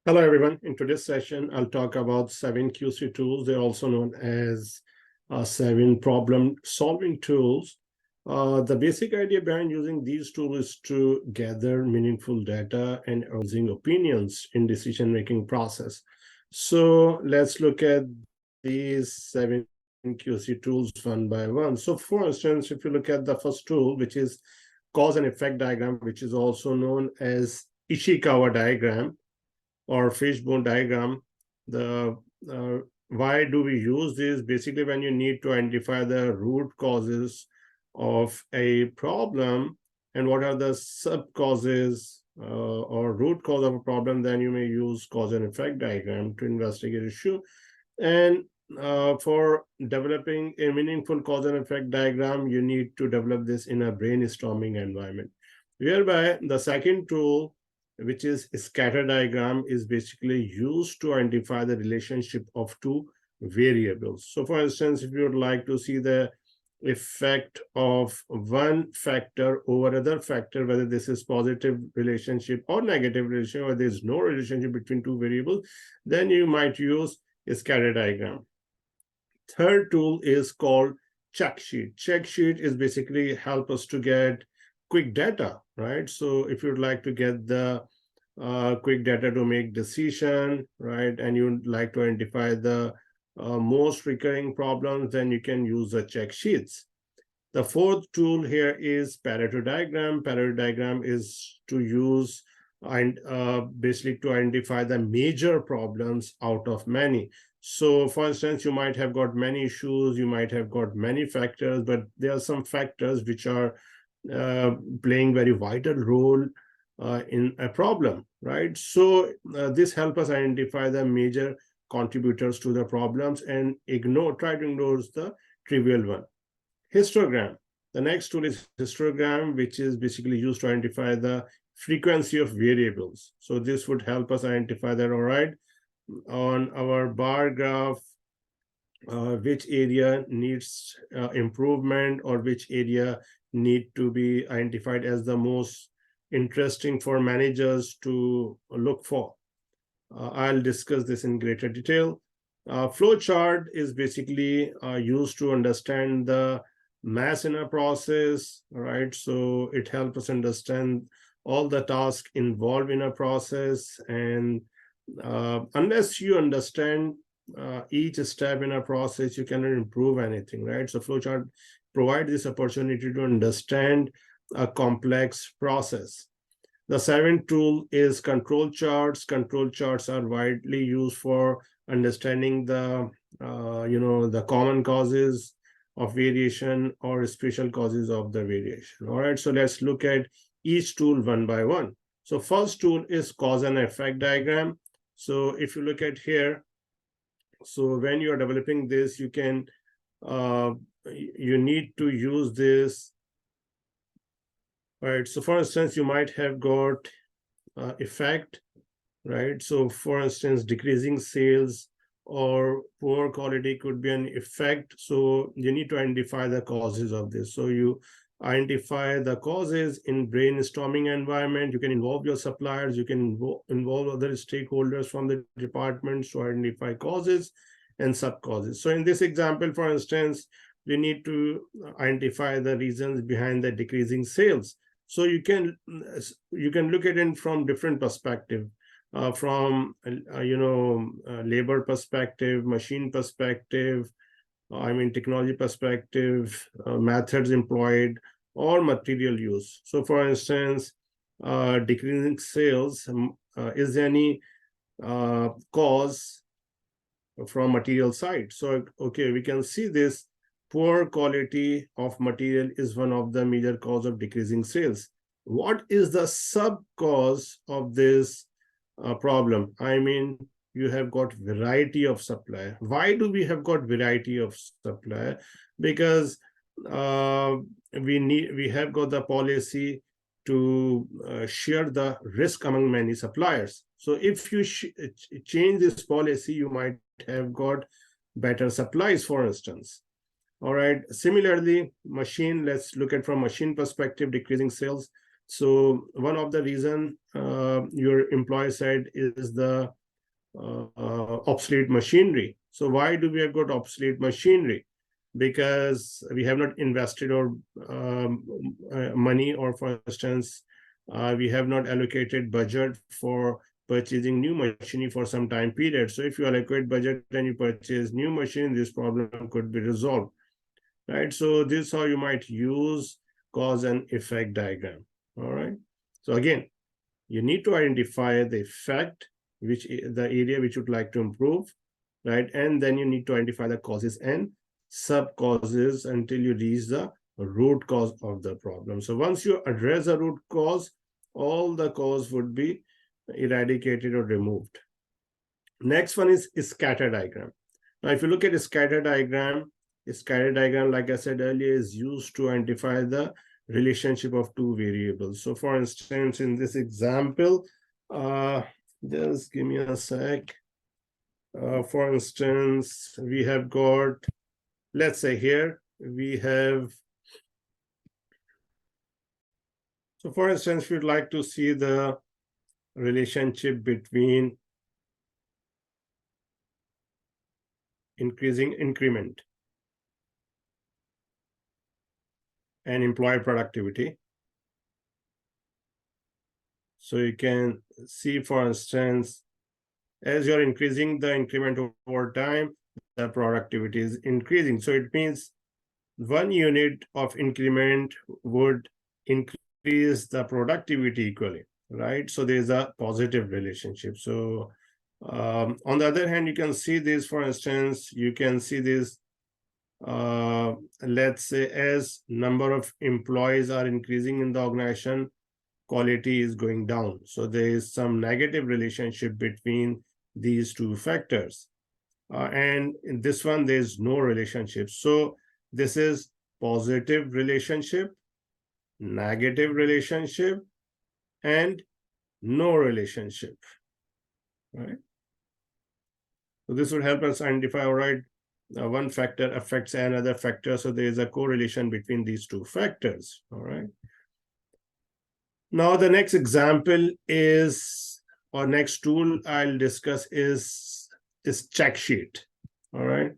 Hello, everyone. In today's session, I'll talk about 7 QC tools. They're also known as 7 problem-solving tools. The basic idea behind using these tools is to gather meaningful data and using opinions in decision-making process. So let's look at these 7 QC tools one by one. So for instance, if you look at the first tool, which is cause and effect diagram, which is also known as Ishikawa diagram, or fishbone diagram. The why do we use this? Basically, when you need to identify the root causes of a problem and what are the sub causes or root cause of a problem, then you may use cause and effect diagram to investigate issue. And for developing a meaningful cause and effect diagram, you need to develop this in a brainstorming environment. Whereby the second tool, which is scatter diagram, is basically used to identify the relationship of two variables. So for instance, if you would like to see the effect of one factor over other factor, whether this is positive relationship or negative relationship, or there's no relationship between two variables, then you might use a scatter diagram. Third tool is called check sheet. Check sheet is basically help us to get quick data, right? So if you'd like to get the quick data to make decision, right, and you'd like to identify the most recurring problems, then you can use the check sheets. The fourth tool here is Pareto diagram. Pareto diagram is to use and basically to identify the major problems out of many. So for instance, you might have got many issues, you might have got many factors, but there are some factors which are playing very vital role in a problem, right? So this helps us identify the major contributors to the problems and try to ignore the trivial one. Histogram. The next tool is histogram, which is basically used to identify the frequency of variables. So this would help us identify that, all right, on our bar graph, which area needs improvement or which area need to be identified as the most interesting for managers to look for. I'll discuss this in greater detail. Flowchart is basically used to understand the mass in a process, right? So it helps us understand all the tasks involved in a process, and unless you understand each step in a process, you cannot improve anything, right? So flowchart provides this opportunity to understand a complex process. The seventh tool is control charts. Control charts are widely used for understanding the the common causes of variation or special causes of the variation. All right, so let's look at each tool one by one. So first tool is cause and effect diagram. So if you look at here, so when you are developing this, you can you need to use this, right? So for instance, you might have got effect, right? So for instance, decreasing sales or poor quality could be an effect. So you need to identify the causes of this. So you identify the causes in brainstorming environment. You can involve your suppliers, you can involve other stakeholders from the departments to identify causes and sub causes. So in this example, for instance, we need to identify the reasons behind the decreasing sales. So you can look at it from different perspective, from labor perspective, machine perspective, technology perspective, methods employed, or material use. So for instance, decreasing sales, is there any cause from material side? So okay, we can see this. Poor quality of material is one of the major cause of decreasing sales. What is the sub cause of this problem? You have got variety of supplier. Why do we have got variety of supplier? Because we have got the policy to share the risk among many suppliers. So if you change this policy, you might have got better supplies, for instance. All right. Similarly, let's look at from machine perspective, decreasing sales. So one of the reason your employee said is the obsolete machinery. So why do we have got obsolete machinery? Because we have not invested our money, or for instance, we have not allocated budget for purchasing new machinery for some time period. So if you allocate budget and you purchase new machine, this problem could be resolved, right? So this is how you might use cause and effect diagram. All right. So again, you need to identify the effect, which the area which you'd like to improve, right? And then you need to identify the causes and sub causes until you reach the root cause of the problem. So once you address the root cause, all the cause would be eradicated or removed. Next one is scatter diagram. Now, if you look at a scatter diagram, like I said earlier, is used to identify the relationship of two variables. So for instance, in this example, just give me a sec. For instance, we have got, let's say here, we have, so for instance, we'd like to see the relationship between increasing increment and employee productivity. So you can see, for instance, as you're increasing the increment over time, the productivity is increasing. So it means 1 unit of increment would increase the productivity equally, right? So there's a positive relationship. So on the other hand, you can see this, for instance, you can see this, let's say as number of employees are increasing in the organization, quality is going down. So there is some negative relationship between these two factors. And in this one, there's no relationship. So this is positive relationship, negative relationship, and no relationship, right? So this would help us identify, all right, one factor affects another factor. So there is a correlation between these two factors, all right? Now, the next example is, or next tool I'll discuss is check sheet. All right.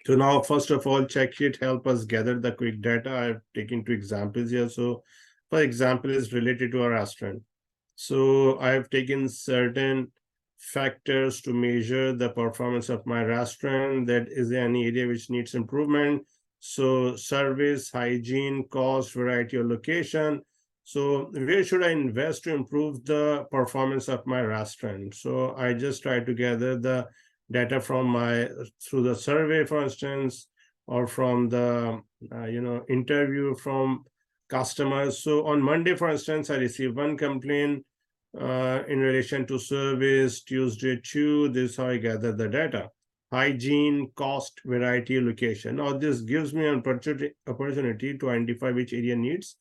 So now, first of all, check sheet help us gather the quick data. I've taken two examples here. So, for example, is related to a restaurant. So I have taken certain factors to measure the performance of my restaurant. That is any area which needs improvement. So service, hygiene, cost, variety, or location. So where should I invest to improve the performance of my restaurant? So I just try to gather the data from through the survey, for instance, or from the interview from customers. So on Monday, for instance, I received one complaint in relation to service. Tuesday, two. This is how I gather the data. Hygiene, cost, variety, location. Now this gives me an opportunity to identify which area needs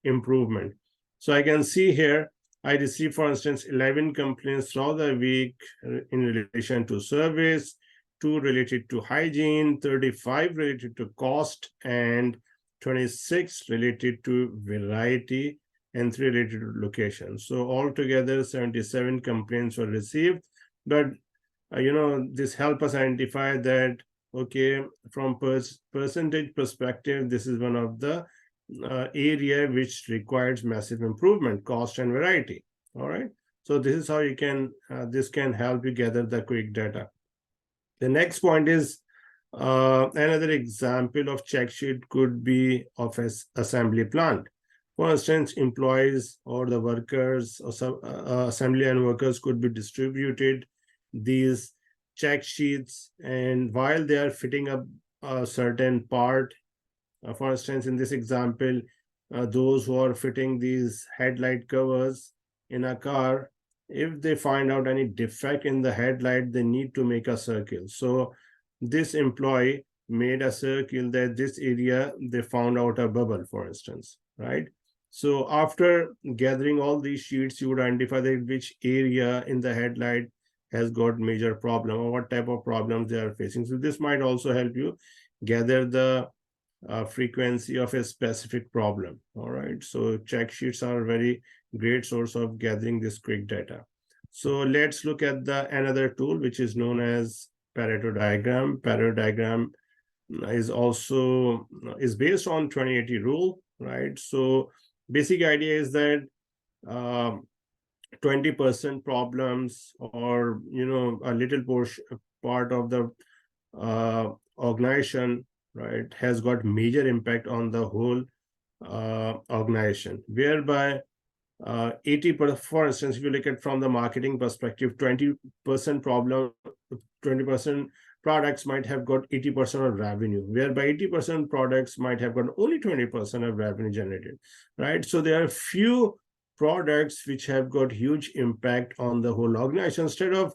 improvement. So I can see here, I received, for instance, 11 complaints throughout the week in relation to service, 2 related to hygiene, 35 related to cost, and 26 related to variety, and 3 related to location. So altogether, 77 complaints were received. But, this helps us identify that, okay, from percentage perspective, this is one of the area which requires massive improvement, cost and variety. All right. So this is how you can, this can help you gather the quick data. The next point is another example of check sheet could be of an assembly plant. For instance, employees or the workers or some assembly and workers could be distributed these check sheets, and while they are fitting up a certain part, for instance, in this example, those who are fitting these headlight covers in a car, if they find out any defect in the headlight, they need to make a circle. So this employee made a circle that this area, they found out a bubble, for instance, right? So after gathering all these sheets, you would identify that which area in the headlight has got major problem or what type of problems they are facing. So this might also help you gather the frequency of a specific problem. All right. So check sheets are a very great source of gathering this quick data. So let's look at the another tool, which is known as Pareto diagram. Pareto diagram is also is based on 2080 rule, right? So basic idea is that 20% problems, or a little portion part of the organization, right, has got major impact on the whole organization, whereby 80%, for instance, if you look at from the marketing perspective, 20% problem, 20% products might have got 80% of revenue, whereby 80% products might have got only 20% of revenue generated, right? So there are few products which have got huge impact on the whole organization. Instead of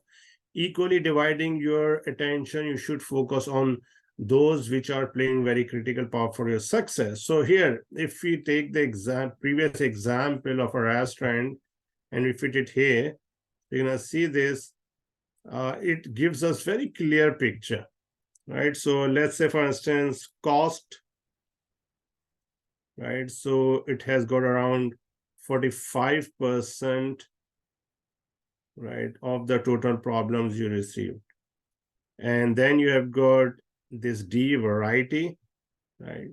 equally dividing your attention, you should focus on those which are playing very critical part for your success. So here, if we take the previous example of a restaurant and we fit it here, you're gonna see this. It gives us very clear picture, right? So let's say, for instance, cost, right? So it has got around 45%, right, of the total problems you received. And then you have got this D variety, right?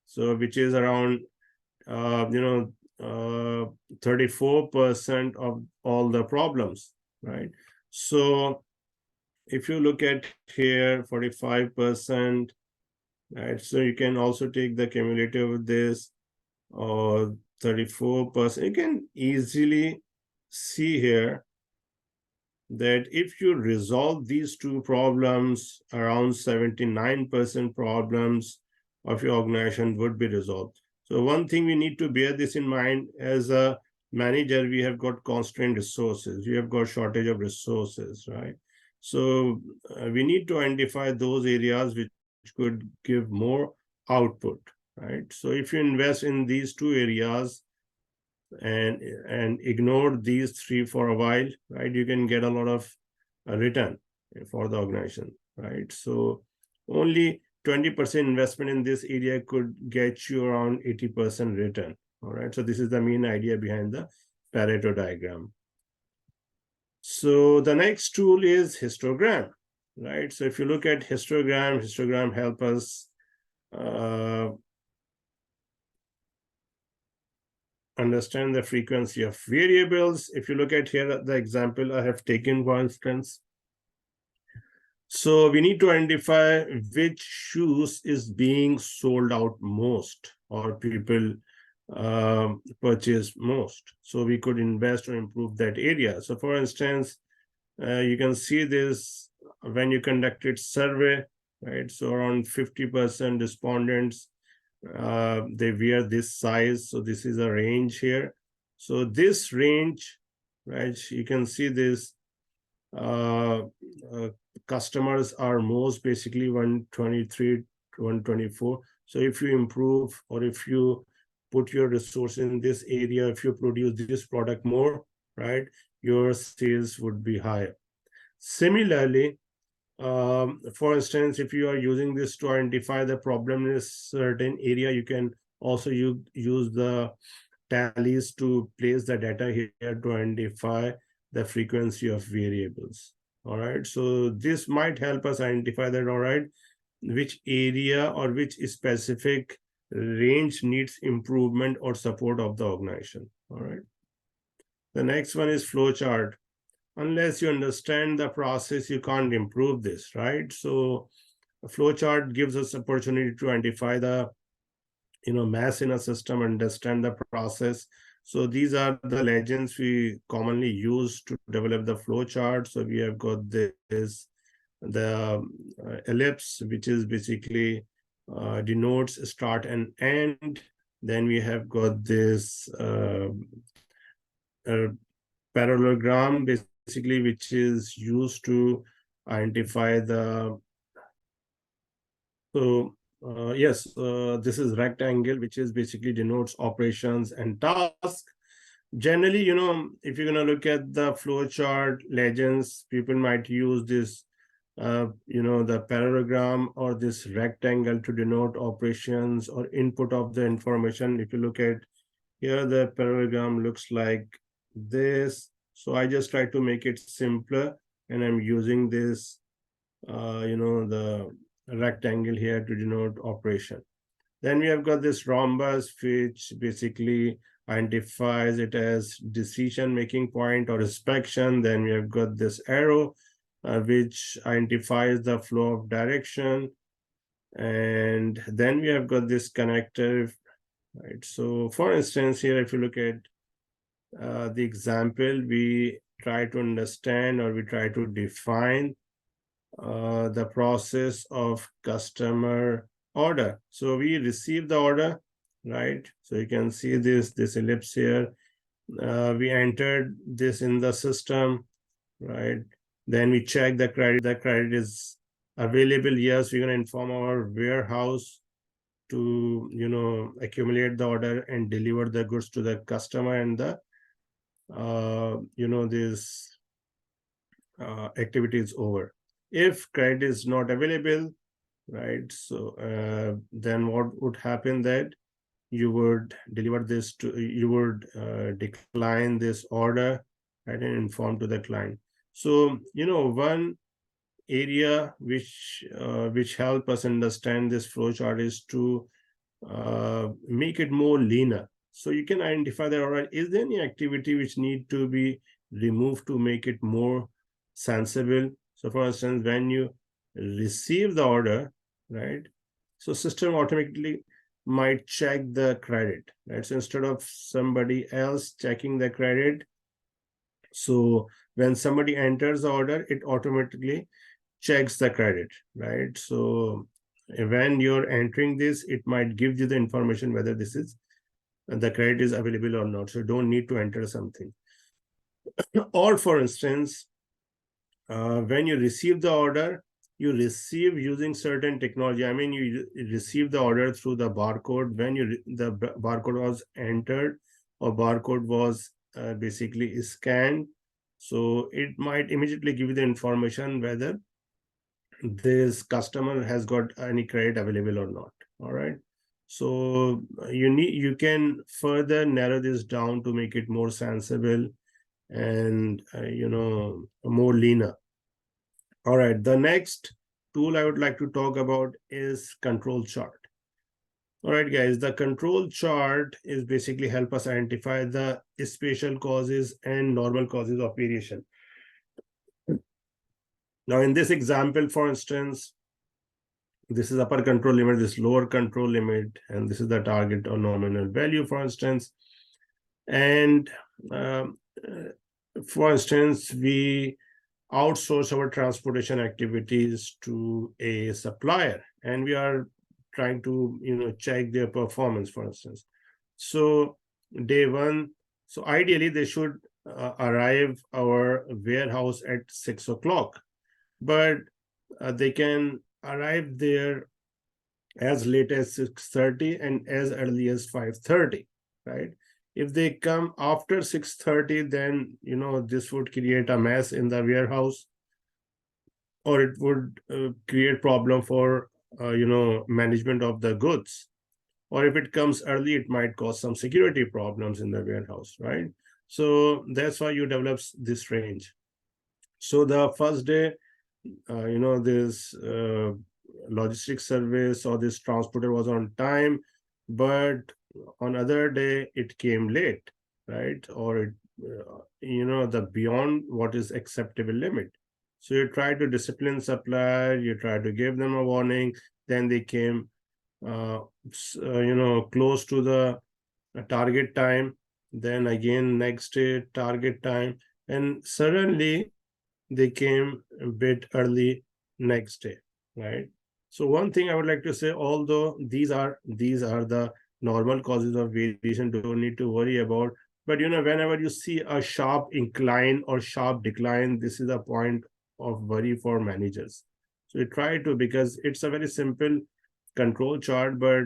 So which is around 34% of all the problems, right? So if you look at here, 45%, right? So you can also take the cumulative of this, or 34%. You can easily see here that if you resolve these two problems, around 79% problems of your organization would be resolved. So one thing we need to bear this in mind: as a manager, we have got constrained resources, we have got shortage of resources, right? So we need to identify those areas which could give more output, right? So if you invest in these two areas and ignore these three for a while, right, you can get a lot of return for the organization, right? So only 20% investment in this area could get you around 80% return. All right. So this is the main idea behind the Pareto diagram. So the next tool is histogram, right? So if you look at histogram help us understand the frequency of variables. If you look at here, the example I have taken, for instance, so we need to identify which shoes is being sold out most, or people purchase most. So we could invest or improve that area. So for instance, you can see this when you conducted survey, right? So around 50% respondents, they wear this size. So this is a range here. So this range, right, you can see this customers are most basically 123 to 124. So if you improve, or if you put your resource in this area, if you produce this product more, right, your sales would be higher. Similarly, for instance, if you are using this to identify the problem in a certain area, you can also use the tallies to place the data here to identify the frequency of variables. All right. So this might help us identify that, all right, which area or which specific range needs improvement or support of the organization. All right. The next one is flowchart. Unless you understand the process, you can't improve this, right? So a flowchart gives us opportunity to identify the mass in a system, understand the process. So these are the legends we commonly use to develop the flowchart. So we have got this, the ellipse, which is basically denotes start and end. Then we have got this parallelogram, basically, which is used to identify the, so yes, this is rectangle, which is basically denotes operations and tasks. Generally, if you're going to look at the flowchart legends, people might use this the parallelogram or this rectangle to denote operations or input of the information. If you look at here, the parallelogram looks like this. So I just try to make it simpler, and I'm using this, the rectangle here to denote operation. Then we have got this rhombus, which basically identifies it as decision-making point or inspection. Then we have got this arrow, which identifies the flow of direction. And then we have got this connector, right? So for instance, here, if you look at the example, we try to understand, or we try to define the process of customer order. So we receive the order, right? So you can see this ellipse here. We entered this in the system, right? Then we check the credit. The credit is available. Yes, we're going to inform our warehouse to accumulate the order and deliver the goods to the customer, and the this activity is over. If credit is not available, right, so then what would happen, that you would deliver this to, you would decline this order, right, and inform to the client. So one area which help us understand this flowchart is to make it more leaner. So you can identify that, all right, is there any activity which need to be removed to make it more sensible? So for instance, when you receive the order, right, so system automatically might check the credit, right? So instead of somebody else checking the credit, so when somebody enters the order, it automatically checks the credit, right? So when you're entering this, it might give you the information whether this is the credit is available or not. So you don't need to enter something. Or for instance, when you receive the order, you receive using certain technology. I mean, you receive the order through the barcode. When the barcode was entered, or barcode was basically scanned, so it might immediately give you the information whether this customer has got any credit available or not. All right. So you can further narrow this down to make it more sensible and more leaner. All right, the next tool I would like to talk about is control chart. All right, guys, the control chart is basically help us identify the special causes and normal causes of variation. Now, in this example, for instance, this is upper control limit, this lower control limit, and this is the target or nominal value, for instance. And for instance, we outsource our transportation activities to a supplier, and we are trying to check their performance, for instance. So day one, so ideally they should arrive our warehouse at 6 o'clock, but they can arrive there as late as 6:30 and as early as 5:30, right? If they come after 6:30, then this would create a mess in the warehouse, or it would create problem for management of the goods. Or if it comes early, it might cause some security problems in the warehouse, right? So that's why you develop this range. So the first day, this logistics service or this transporter was on time, but on other day it came late, right? Or it the beyond what is acceptable limit. So you try to discipline supplier, you try to give them a warning, then they came close to the target time, then again next day target time, and suddenly they came a bit early next day, right? So one thing I would like to say, although these are the normal causes of variation, don't need to worry about, but whenever you see a sharp incline or sharp decline, this is a point of worry for managers. So you try to, because it's a very simple control chart, but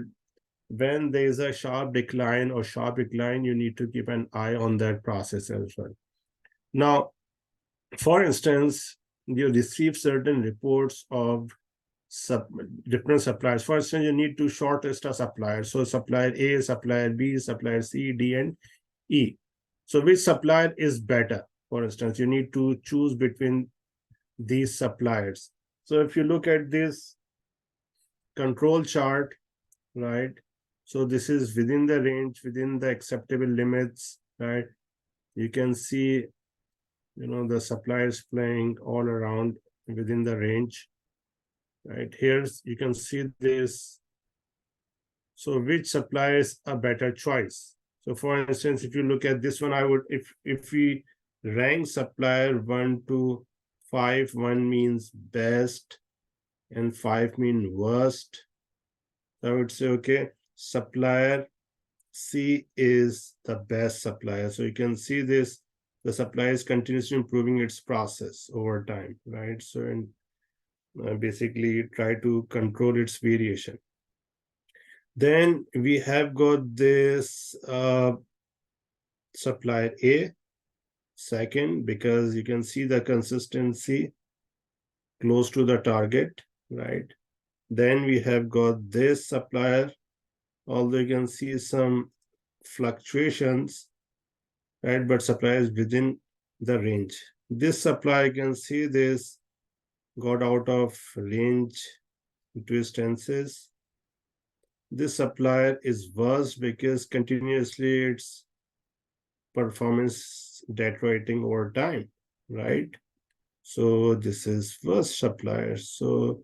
when there is a sharp decline or sharp incline, you need to keep an eye on that process as well. Now, for instance, you receive certain reports of different suppliers. For instance, you need to shortlist a supplier. So supplier A, supplier B, supplier C, D, and E. So which supplier is better? For instance, you need to choose between these suppliers. So if you look at this control chart, right? So this is within the range, within the acceptable limits, right? You can see, the suppliers playing all around within the range, right? Here's, you can see this. So which supplier is a better choice? So for instance, if you look at this one, I would, if we rank supplier 1 to 5, 1 means best and 5 mean worst. I would say, okay, supplier C is the best supplier. So you can see this, the supplier is continuously improving its process over time, right? So, and basically try to control its variation. Then we have got this supplier A, second, because you can see the consistency close to the target, right? Then we have got this supplier, although you can see some fluctuations, right? But supply is within the range. This supply, you can see this got out of range into instances. This supplier is worse because continuously its performance deteriorating over time, right? So this is worst supplier. So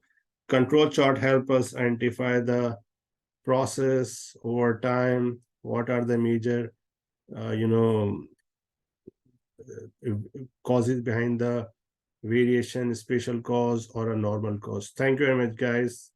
control chart help us identify the process over time. What are the major, causes behind the variation, special cause or a normal cause. Thank you very much, guys.